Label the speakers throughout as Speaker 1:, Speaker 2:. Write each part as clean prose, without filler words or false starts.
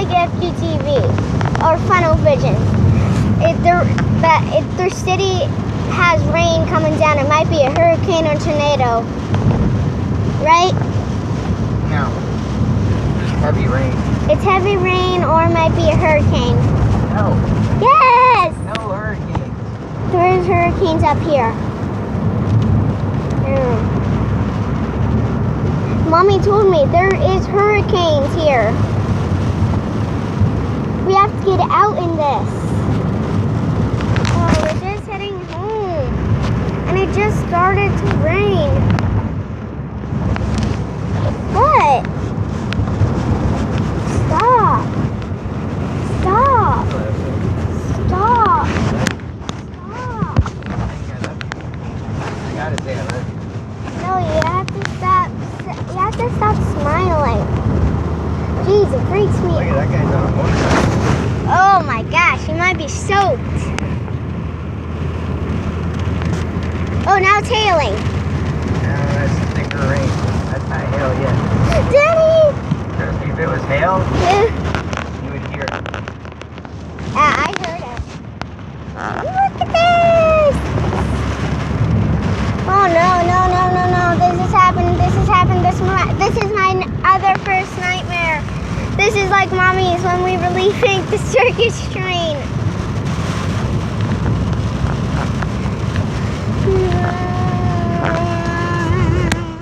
Speaker 1: like FGTV or Funnel Vision. If their city has rain coming down, it might be a hurricane or tornado, right?
Speaker 2: No. Just heavy rain.
Speaker 1: It's heavy rain or it might be a hurricane.
Speaker 2: No.
Speaker 1: Yes!
Speaker 2: No hurricanes.
Speaker 1: There is hurricanes up here. Mommy told me there is hurricanes here. We have to get out in this. Oh, we're just heading home. And it just started to rain. What? Stop. Stop. Stop. Stop.
Speaker 2: I gotta say I love you.
Speaker 1: No, you have to stop. You have to stop smiling. Jeez, it freaks me.
Speaker 2: Look at that guy's on a motorcycle.
Speaker 1: Oh my gosh, he might be soaked. Oh, now it's hailing.
Speaker 2: Yeah, that's thicker rain. That's not hail yet.
Speaker 1: Daddy!
Speaker 2: Trust me, if it was hail,
Speaker 1: Yeah.
Speaker 2: you would hear it.
Speaker 1: I heard it. Look at this! Oh no, no, no, no, no. This has happened. This has happened. This is my other first nightmare. This is like Mommy's when we were leaving the circus train.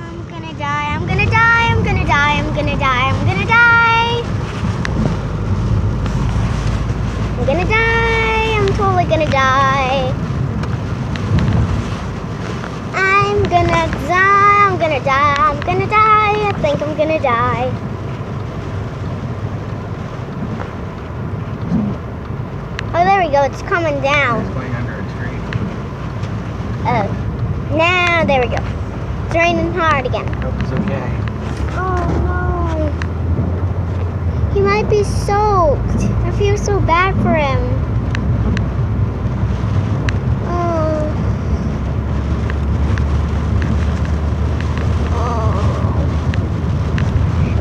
Speaker 1: I'm gonna die. I'm gonna die. I'm gonna die. I'm gonna die. I'm gonna die. I'm gonna die. I'm totally gonna die. I'm gonna die. I'm gonna die. I'm gonna die. I think I'm gonna die. Oh, there we go. It's coming down.
Speaker 2: It's going under a tree.
Speaker 1: Oh, now there we go. It's raining hard again.
Speaker 2: Hope it's okay.
Speaker 1: Oh no. He might be soaked. I feel so bad for him. Oh.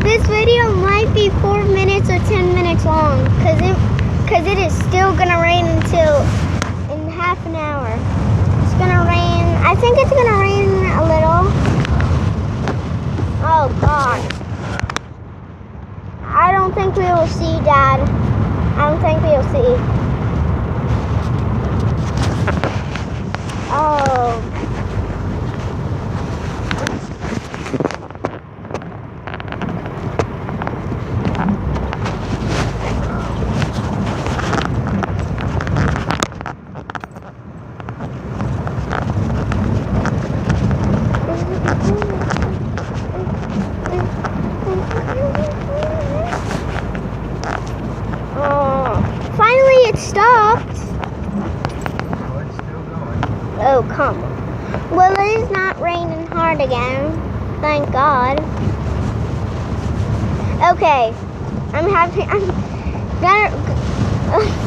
Speaker 1: This video might be 4 minutes or 10 minutes long because it is still gonna rain until in half an hour. It's gonna rain. I think it's gonna rain a little. Oh God. I don't think we will see, Dad. I don't think we will see. Oh. Finally it stopped.
Speaker 2: No, it's still going.
Speaker 1: Oh, come on. Well, it is not raining hard again. Thank God. Okay. I'm Gunner.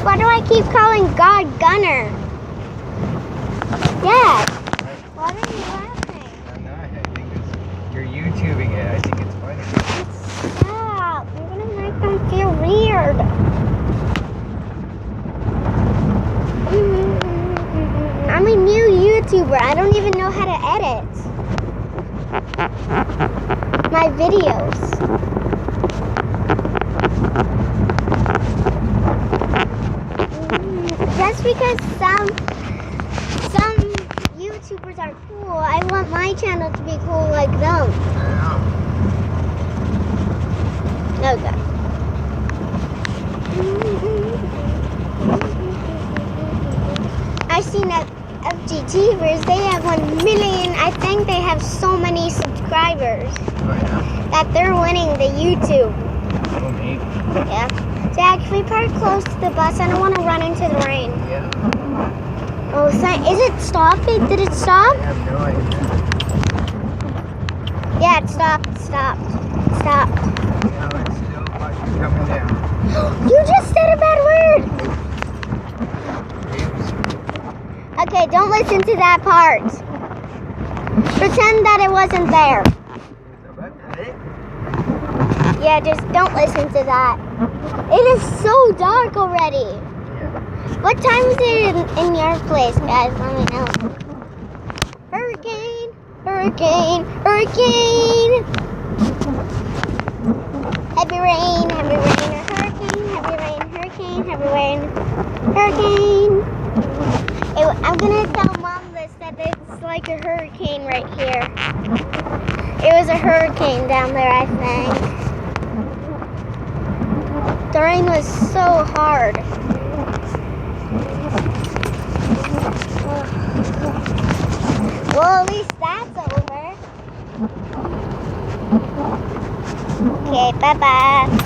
Speaker 1: Why do I keep calling God Gunner? Yeah. Why are you laughing?
Speaker 2: I'm not. I think you're YouTubing it. I think it's funny.
Speaker 1: Stop. You're going to make them feel weird. I'm a new YouTuber. I don't even know how to edit my videos. Just because some YouTubers are cool, I want my channel to be cool like them. Okay. I've seen that FGTvers, they have 1 million, I think they have so many subscribers
Speaker 2: Oh, yeah?
Speaker 1: that they're winning the YouTube.
Speaker 2: Oh, maybe.
Speaker 1: Yeah. Jack, if we park close to the bus, I don't want to run into the rain.
Speaker 2: Yeah.
Speaker 1: Oh, is it stopping? Did it stop?
Speaker 2: I have no idea.
Speaker 1: Yeah, it stopped. It stopped. It stopped.
Speaker 2: No, it's still fucking coming down.
Speaker 1: You just said a bad word. Okay, don't listen to that part. Pretend that it wasn't there. Yeah, just don't listen to that. It is so dark already. What time is it in your place, guys? Let me know. Hurricane, hurricane, hurricane. Heavy rain, or hurricane, heavy rain, hurricane, heavy rain, hurricane. I'm gonna tell Mom this, that it's like a hurricane right here. It was a hurricane down there, I think. The rain was so hard. Well, at least that's over. Okay, bye-bye.